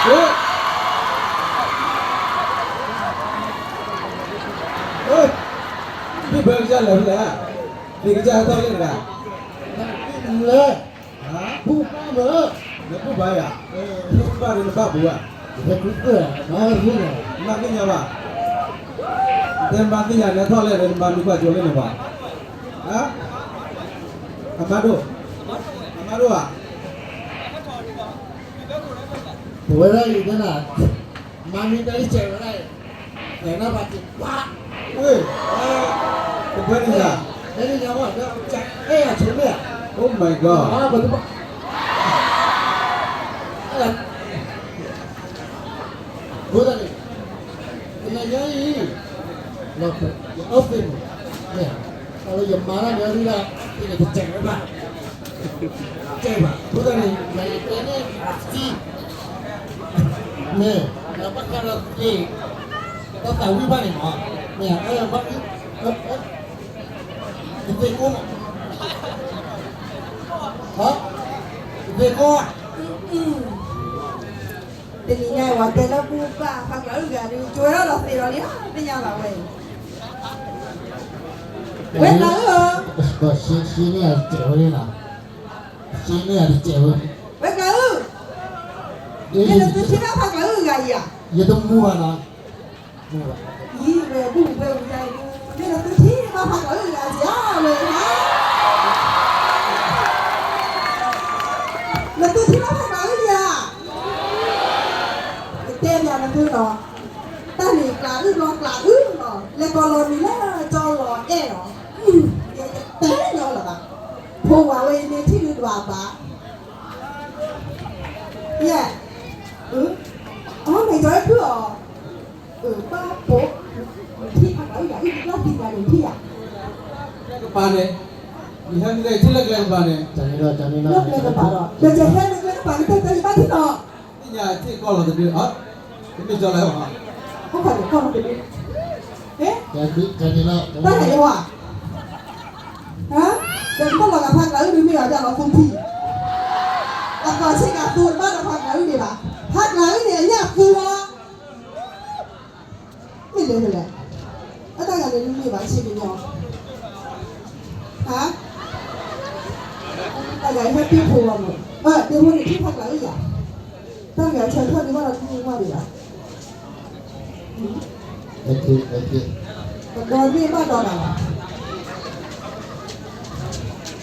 เฮ้ยเฮ้ยพี่เบิร์ดจะเหลือแล้วพี่จะต้องเล่นอะไรเลยฮะผู้ป้าเบอร์เดี๋ยวผู้ป้าอ่ะผู้ป้าเดี๋ยวป้าบัวเดี๋ยวผู้เอ๋น้อยผู้เนี่ยมากินยังวะเดินมากินยังเนี่ยทอดเลยเดินมาดูว่าจะเล่นหรือเปล่าฮะอามาดูอ่ะหัวได้อยู่ขนาดมามีได้เจ็บอะไรแต่หน้าบาดเจ็บว้าเฮ้ยเป็นเพื่อนนี่จ้ะนี่ยังว่าจะเอ๊ะเฉยเลย Oh my god betul pak bukan ni kenanya ini loh ya open ya kalau yang marah dari lah ini cek pak cek pak bukan ni yang ini pasti nih apa kalau ini kita tahu apa nih mak nih apa ini itu pun hả? Về cô thì ngày qua tên nó bu ba phát lỡ gà đi chui đó là thì rồi nhá đi nhau là về quên lỡ rồi có xí này chèo đi nào xí này đi chèo quên lỡ vậy là tôi xí nó phát lỡ gà gì à vậy tôi mua nào mua gì về bu về vậy là tôi xí nó phát lỡ gà gì á về hả là tôi thích nó phải nói gì à tên nhà là tôi đó ta thì là ư lo là ư đó là còn lo mình là cho lo e đó té nhau là bạn phô vào đây nên thích được vào bà yeah này nói cứ ba bố thi thằng ấy vậy nó thi là được thi à bà này Ihan ni dah lagi lagi mana? Jangan lah. Lagi lagi apa? Jangan lagi apa? Kita tadi mana tu? Ini ya, ini kalau tadi, ini jalan apa? Kau kalau tadi, jadi lah. Tak ada apa? Hah? Jadi kalau kita pakai lalu ni ada apa fungsi? Kalau saya kata mana pakai lalu ni lah? Pakai lalu ni hanya kuah. Ni le. Ada yang ni macam ni ni. Hah? Tại vậy happy phù hợp rồi. Điều muốn để phát lại cái gì? Ta nghĩ chơi thôi đi qua là không qua đi à? Ok. Rồi đi bắt đầu nào.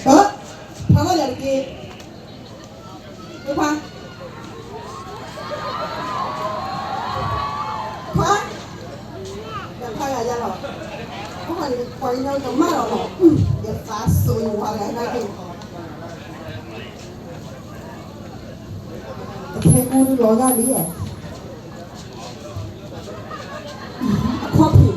Đó. Thằng nó nhận kia. Được không? Thôi. Nhận thay là ra rồi. Không phải quay nhau trong mắt rồi. Giờ phá sôi hoa cái này đi. Thế cô đi lối ra đi à? Coffee.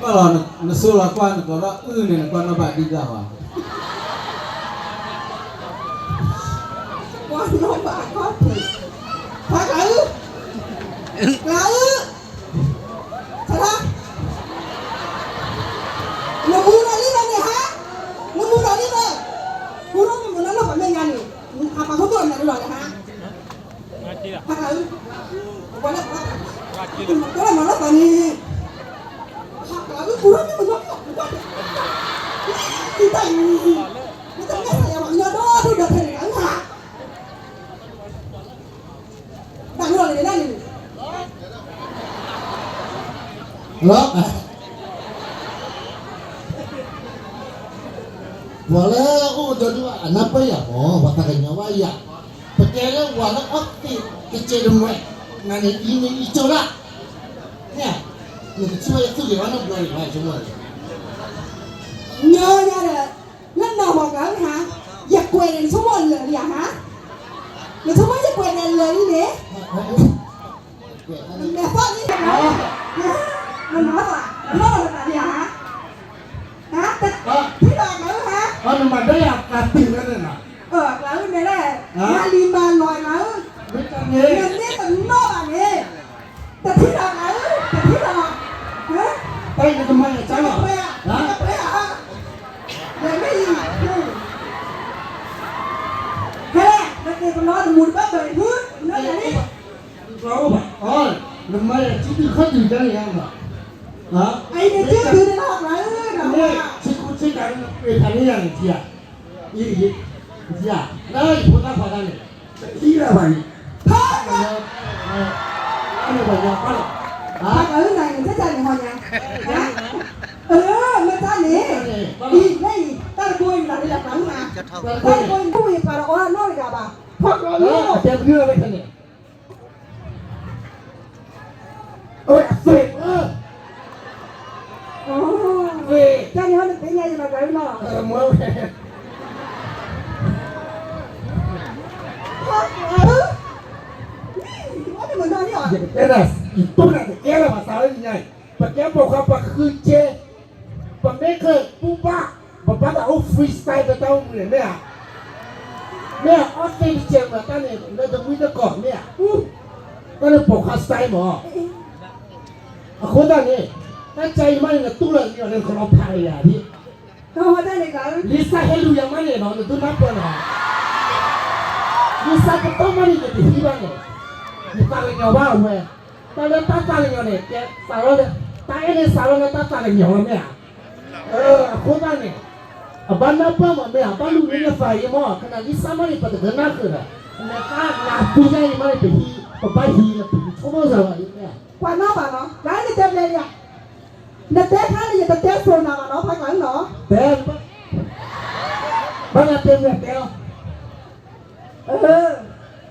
Kalau nasulah kuan kalau ini kuan apa di Jawa? Kuan apa coffee? Pakai? Lalu? Salah? Nemu lagi mana ha? Nemu lagi mana? Kurang ni mana lah mana ni? Apa kau tu nak dulu ha? Pakai? Boleh tak? Boleh mana tak ni? Pakai kurang ni mana? Kita ni saya maknya dah tu dah terang ha. Dah dulu ni dah ni. Lock. Walau jadi apa ya? Oh, bataknya waya. Perkara walau aktif kecil rumah. Nani ini icola. Ya. Ini cuma itu di mana boleh semua. Nhớ ra rồi. Lần đầu mà cỡ hả? Giật quyền này số 1 lần vậy hả? Mày số mấy giật quyền này lần đi nè. Mẹ phát đi rồi. Mình nói là gì hả? Hả? Thế là cỡ hả? Nhưng mà đây là cả tiền đó này nè. Cỡ này đây. Mà đi mà lòi cỡ. Mình biết mình nó là nè. Thật thế là cỡ. Thật thế là. Hả? Đây là tụi mày là sao hả? Hả? ยังไม่อีกเฮ้ยนักเรียนคนน้อยมุนบ้าเลยพูดนั่นนี่เราแบบอ๋อน้ำมันที่ที่เขาดื่มได้ยังไงฮะไอ้เนี่ยชื่อคือในนอกไหนนะเนี่ยชิคุชิกันเป็นทางนี้อย่างเดียวยี่ยี่เดียวแล้วคนนั้นพอได้เนี่ยที่อะไรพ่ออันนี้บอกว่าอะไรพ่อไหนจะจ่ายเงินยังมาจ่ายนี่อีนี่ตั้งตัวอยู่หลังนี่หลังมาตั้งตัวผู้หญิงpara orang nol gak bahพ่อก็รู้เจ็บเนื้อไปกันเนี่ยเอ้ยเสร็จjadi mana tanya je nak kau nak. Mau. Mana mana ni ah? Eras, itu nak kira masalahnya. Pakai bukan pakai je. Pakai pupa. Bapak tak freestyle betul ni ni ah. Ni office je macam ni. Ni tu kita kau ni ah. Kan bukan style mah. Aku dah ni. ถ้าใจมันเนี่ยตู้เลยเนี่ยเราเราพายอ่ะพี่เขาได้เลยกันลิซ่าเฮลูยังมันเนี่ยเนาะตู้นับก่อนนะลิซ่าก็ต้องมันเนี่ยที่บ้านเนี่ยลิซ่าเลยเนี่ยว่าเว้ยตอนนี้ตาตาเลยเนี่ยแกสาวเลยตาเอ็นสาวเลยตาตาเลยเนี่ยว่าเนี่ยคนบ้านเนี่ยบ้านนับป้ามันเนี่ยบ้านลูกเนี่ยฝ่ายมั่วขนาดลิซ่ามันเนี่ยปฏิเสธนักเลยนะเนี่ยตาหน้าผู้ใหญ่มันเนี่ยไปฮีไปฮีเนี่ยชั่วโมงสาวเนี่ยกว่าน้องป่ะเนาะร้านนี่เต็มเลยเนี่ยนัดเตะท่านนี่จะเตะโซนอะไรเนาะพักหลังเนาะเต็มบ้านเต็มเลยเต็ม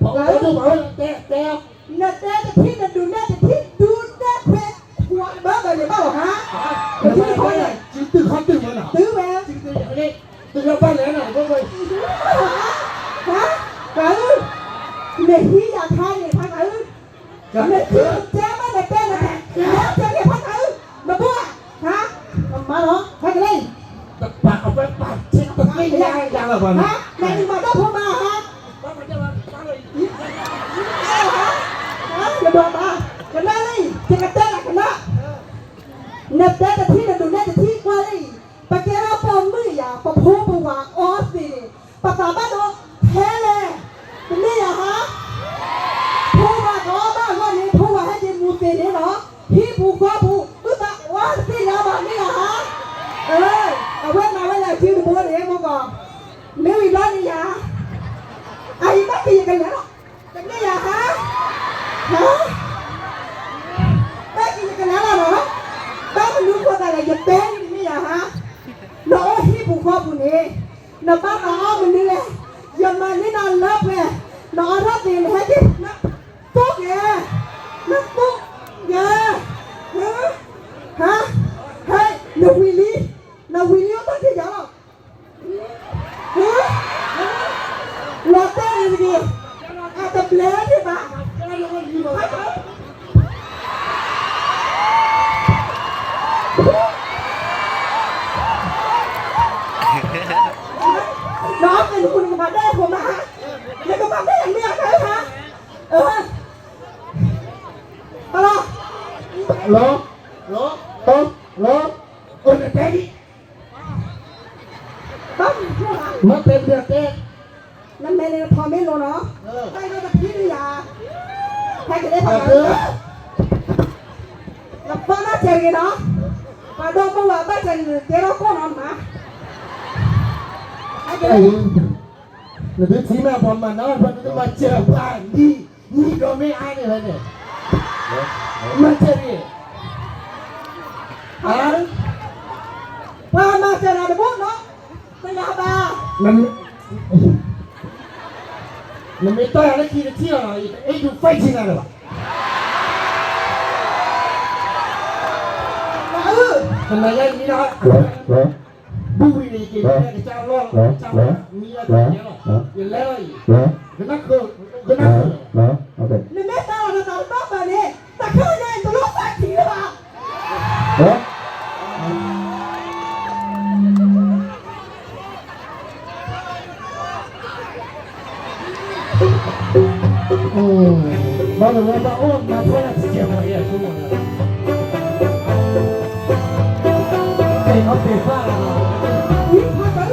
ผมก็ดูว่าเต็มนัดเตะจะที่นัดดูนัดจะที่ดูนัดเพชรหัวบ้าไปเลยบ้าหรอฮะตื้อเขาเนี่ยตื้อเขาตื้อมันเหรอตื้อแม่ตื้ออย่างนี้ตื้อเราบ้านแล้วหน่อยก็ไปฮะกันเนี่ยที่อยากทานเนี่ยพักหลังเนี่ยที่เจ๊ไม่ได้เต้นนะแล้วเจ๊เนี่ยพักหลังมาบ้าฮะมาเหรอพักเลยปากเอาไปปากชิดตะกี้ยังหรอวะฮะไหนมาต้องพอมาฮะบ้านมันจะมาบ้านเลยอย่าบอกมากันได้เลยจะกระเตะกันนะเน็ตเตะที่นั่นดูเน็ตที่กว่าเลยปะเกล้าปอมมืออย่าปะพูปะวางออสสิปะสาบ้านเราแพ้เลยเป็นนี่อย่าฮะพูมาขอบ้านว่านี้พูมาให้เจมูเซนี่เหรอพี่ผูกคอผูกตุ๊ตะว่าสิยาบ้านนี่อย่าฮะเอาเว้นมาไว้เลยชื่อบัวเลยมึงก่อนไม่วิร้อนนี่อย่าไอ้บ้าปีกันแล้วเป็นนี่อย่าฮะบ้าปีกันแล้วเหรอบ้ามันรู้คนอะไรจะเต้นนี่อย่าฮะน้องพี่ผูกคอผูกนี่น้าบ้าน้องมันนี่เลยอย่ามานี่นอนเลิกเลยน้องรับดีเลยที่นักปุ๊กนักปุ๊กฮะเฮ้ยนาวิลี่ต้องที่ยังรอเต้นเลยดิอาจจะเปลี่ยนใช่ปะน้องเป็นคุณมาได้ผมนะฮะแล้วก็มาได้อย่างนี้ใช่ไหมคะฮัลโหลคนเต้นมาเต็มเดือดเต้นนั่นแม่เลยพอไม่รู้เนาะใครก็จะพี่หรือยาใครจะได้ทำอะไรแล้วพอน่าเจ๋งเนาะมาดูมาว่าบ้านจะเดี๋ยวเราก็นอนมาไอ้หรือที่แม่ผมมานะผมจะมาเจอบ้านนี่ก็ไม่อายเลยเนี่ยมาเจอเนี่ยมาเจอเราเดี๋ยวพวกเนาะไม่ยาบ้ามันไม่ต้องอะไรที่เที่ยวหรอกไอ้ดูไฟจริงอะไรวะทำไมยังมีนะบุ้ยนี่กินแค่เจ้าล่องเจ้ามีอะไรเยอะอย่างแล้วก็นักคือนี่แม่ตาเราตาบ้าแบบนี้แต่เขาเนี่ยตัวลูกแฝดผีหรือเปล่าบ้านเราบ้านโอ้มาพูดอะไรเสียงอะไรทุกคนไอ้เขาเปรี้ยวฟ้าวิ่งพักกัน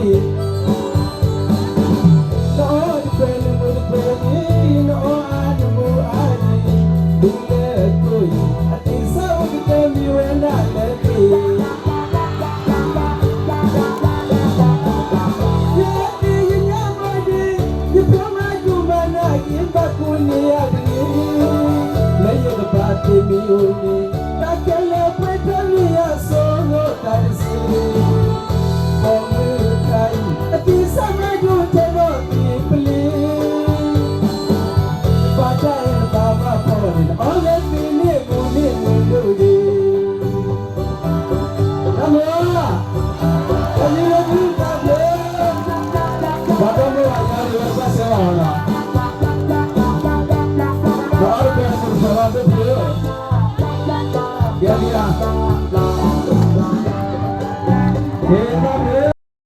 Adi